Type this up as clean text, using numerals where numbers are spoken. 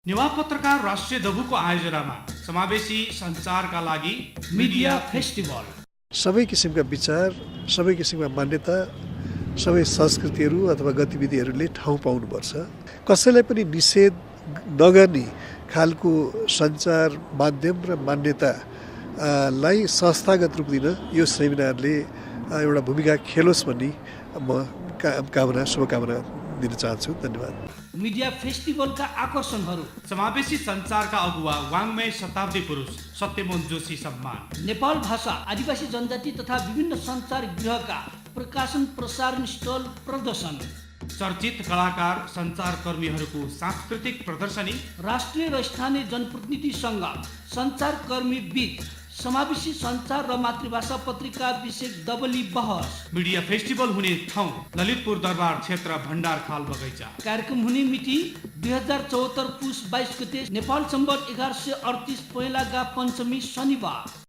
नेवा पत्रकार राष्ट्रिय दबुको आयोजनामा समावेशी सञ्चारका लागि मिडिया फेस्टिभल। सबै किसिमका विचार, सबै किसिमका मान्यता, सबै संस्कृतिहरू अथवा गतिविधिहरूले ठाउँ पाउनुपर्छ। कसैलाई पनि निषेध नगर्ने खालको सञ्चार माध्यम र मान्यतालाई संस्थागत रूप दिन यो सेमिनारले एउटा भूमिका खेलोस् भन्ने म शुभकामना दिन चाहन्छु। धन्यवाद। मिडिया फेस्टिभलका आकर्षणहरू: समावेशी सञ्चारका अगुवा वाङ्मय शताब्दी पुरुष सत्यमोहन जोशी सम्मान, नेपाल भाषा, आदिवासी जनजाति तथा विभिन्न सञ्चार गृहका प्रकाशन प्रसारण स्टल प्रदर्शन, चर्चित कलाकार सञ्चारकर्मीहरूको सांस्कृतिक प्रदर्शनी, राष्ट्रिय र स्थानीय जनप्रतिनिधिसँग सञ्चारकर्मी बीच समावेशी सञ्चार र मातृभाषा पत्रिका विषय डबली बहस। मिडिया फेस्टिभल हुने ठाउँ ललितपुर दरबार क्षेत्र भण्डारखाल बगैँचा। कार्यक्रम हुने मिति 2074 पुस 22 गते नेपाल सम्वत 1138 पहिलागा पञ्चमी शनिबार।